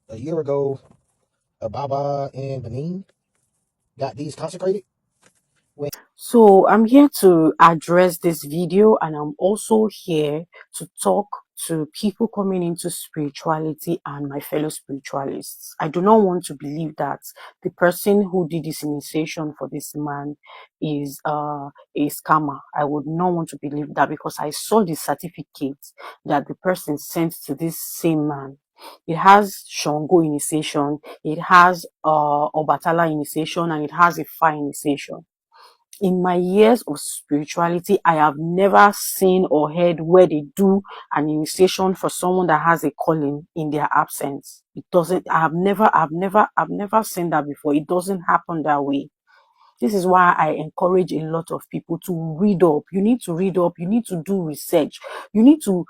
a year ago, Baba and Benin got these consecrated. When So I'm here to address this video, and I'm also here to talk to people coming into spirituality and my fellow spiritualists. I do not want to believe that the person who did this initiation for this man is a scammer. I would not want to believe that, because I saw the certificate that the person sent to this same man. It has Shango initiation, it has Obatala initiation, and it has a fire initiation. In my years of spirituality, I have never seen or heard where they do an initiation for someone that has a calling in their absence. It doesn't, I've never seen that before. It doesn't happen that way. This is why I encourage a lot of people to read up. You need to read up. You need to do research. You need to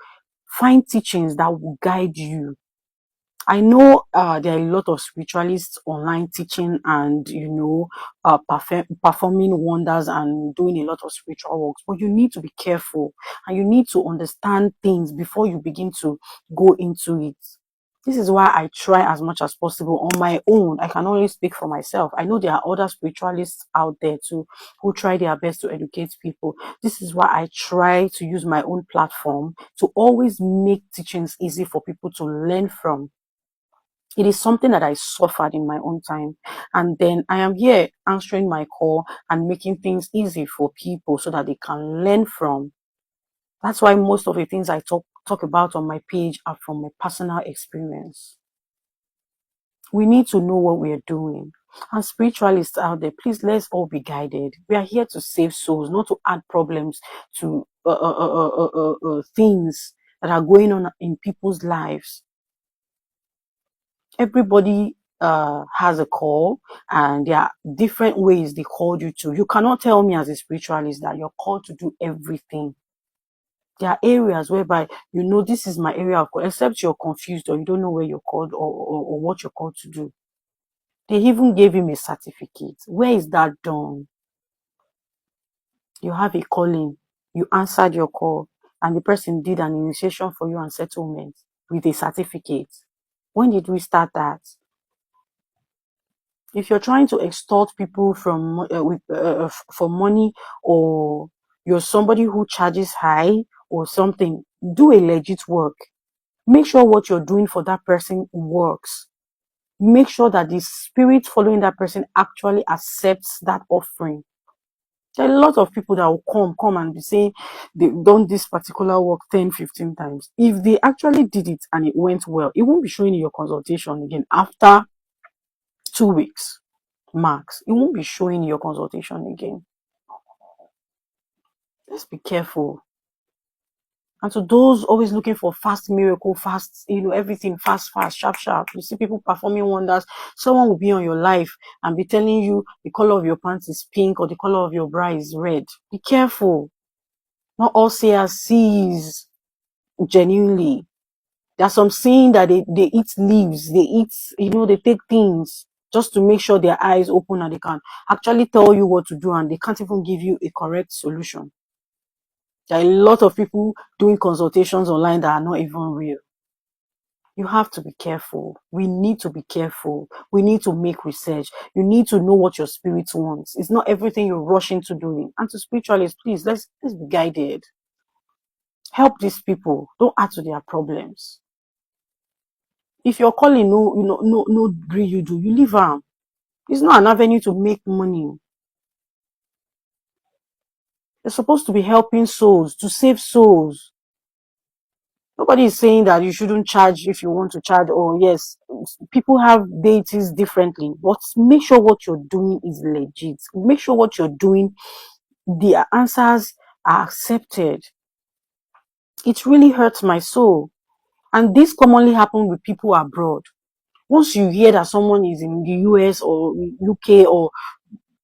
find teachings that will guide you. I know there are a lot of spiritualists online teaching and, performing wonders and doing a lot of spiritual works, but you need to be careful and you need to understand things before you begin to go into it. This is why I try as much as possible on my own. I can only speak for myself. I know there are other spiritualists out there too who try their best to educate people. This is why I try to use my own platform to always make teachings easy for people to learn from. It is something that I suffered in my own time. And then I am here answering my call and making things easy for people so that they can learn from. That's why most of the things I talk about on my page are from my personal experience. We need to know what we are doing. And spiritualists out there, please, let's all be guided. We are here to save souls, not to add problems to things that are going on in people's lives. Everybody has a call, and there are different ways they called you to. You cannot tell me as a spiritualist that you're called to do everything. There are areas whereby this is my area of call, except you're confused or you don't know where you're called or what you're called to do. They even gave him a certificate. Where is that done? You have a calling, you answered your call, and the person did an initiation for you and settlement with a certificate. When did we start that? If you're trying to extort people for money, or you're somebody who charges high or something, do a legit work. Make sure what you're doing for that person works. Make sure that the spirit following that person actually accepts that offering. There are a lot of people that will come and be saying they've done this particular work 10, 15 times. If they actually did it and it went well, it won't be showing in your consultation again after 2 weeks. Max, it won't be showing your consultation again. Let's be careful. And to those always looking for fast miracle, fast, everything fast, sharp. You see people performing wonders. Someone will be on your life and be telling you the color of your pants is pink or the color of your bra is red. Be careful. Not all seers sees genuinely. There are some saying that they eat leaves, they eat, they take things just to make sure their eyes open and they can actually tell you what to do, and they can't even give you a correct solution. There are a lot of people doing consultations online that are not even real. You have to be careful. We need to be careful. We need to make research. You need to know what your spirit wants. It's not everything you rush into doing. And to spiritualists, please, let's be guided. Help these people. Don't add to their problems. If you're calling no agree you do, you leave them. It's not an avenue to make money. You're supposed to be helping souls, to save souls. Nobody is saying that you shouldn't charge if you want to charge. Oh, yes, people have deities differently, but make sure what you're doing is legit. Make sure what you're doing, the answers are accepted. It really hurts my soul. And this commonly happens with people abroad. Once you hear that someone is in the US or UK or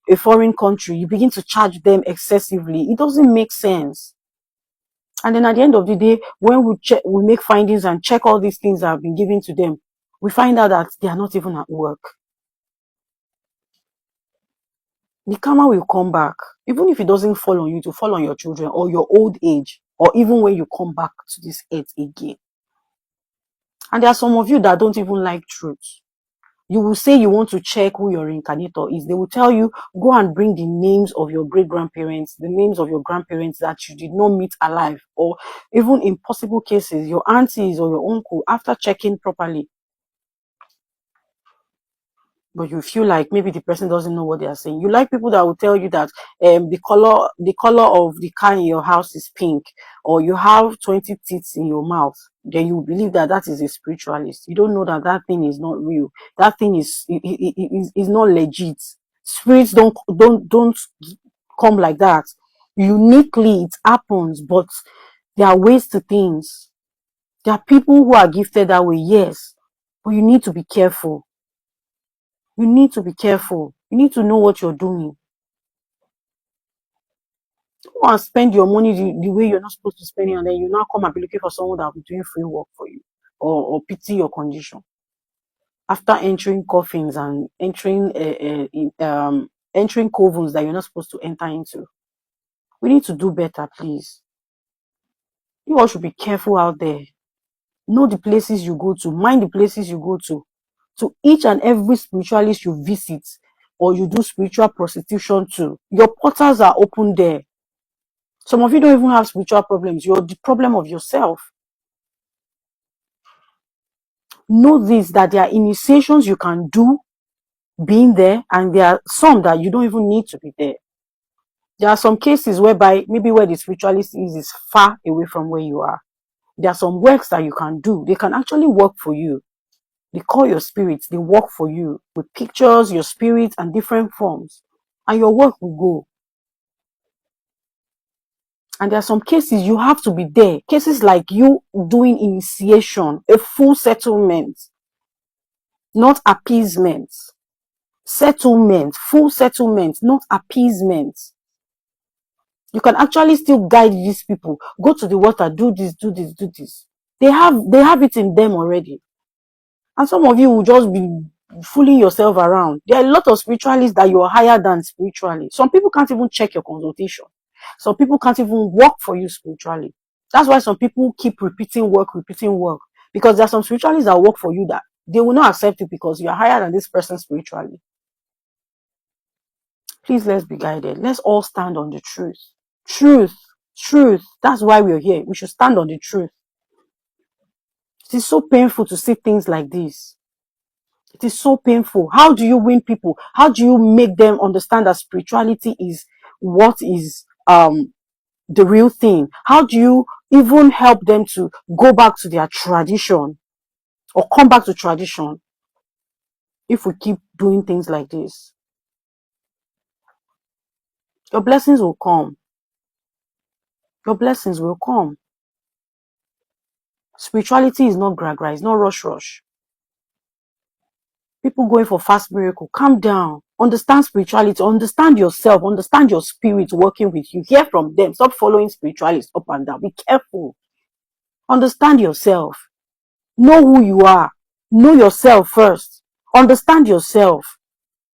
a foreign country, you begin to charge them excessively. It doesn't make sense. And then at the end of the day, when we make findings and check all these things that have been given to them, we find out that they are not even at work. The karma will come back, even if it doesn't fall on you, to fall on your children or your old age, or even when you come back to this earth again. And there are some of you that don't even like truth. You will say you want to check who your reincarnator is. They will tell you, go and bring the names of your great-grandparents, the names of your grandparents that you did not meet alive, or even in possible cases, your aunties or your uncle, after checking properly. But you feel like maybe the person doesn't know what they are saying. You like people that will tell you that the color of the car in your house is pink, or you have 20 teeth in your mouth. Then you believe that that is a spiritualist. You don't know that that thing is not real. That thing is not legit. Spirits don't come like that. Uniquely, it happens, but there are ways to things. There are people who are gifted that way, yes, but you need to be careful. You need to be careful. You need to know what you're doing. Don't want to spend your money the way you're not supposed to spend it, and then you now come and be looking for someone that will be doing free work for you, or pity your condition. After entering coffins and entering entering covens that you're not supposed to enter into. We need to do better, please. You all should be careful out there. Know the places you go to. Mind the places you go to. To each and every spiritualist you visit or you do spiritual prostitution to, your portals are open there. Some of you don't even have spiritual problems. You're the problem of yourself. Know this, that there are initiations you can do being there, and there are some that you don't even need to be there. There are some cases whereby maybe where the spiritualist is far away from where you are. There are some works that you can do. They can actually work for you. They call your spirits. They work for you with pictures, your spirit, and different forms. And your work will go. And there are some cases you have to be there. Cases like you doing initiation, a full settlement, not appeasement. Settlement, full settlement, not appeasement. You can actually still guide these people. Go to the water, do this, do this, do this. They have it in them already. And some of you will just be fooling yourself around. There are a lot of spiritualists that you are higher than spiritually. Some people can't even check your consultation. Some people can't even work for you spiritually. That's why some people keep repeating work. Because there are some spiritualists that work for you that they will not accept it because you are higher than this person spiritually. Please, let's be guided. Let's all stand on the truth. Truth. That's why we're here. We should stand on the truth. It is so painful to see things like this. It is so painful. How do you win people? How do you make them understand that spirituality is what is the real thing? How do you even help them to go back to their tradition or come back to tradition if we keep doing things like this? Your blessings will come. Your blessings will come. Spirituality is not gra-gra, it's not rush. People going for fast miracle, calm down. Understand spirituality, understand yourself, understand your spirit working with you. Hear from them. Stop following spiritualists up and down. Be careful. Understand yourself. Know who you are. Know yourself first. Understand yourself.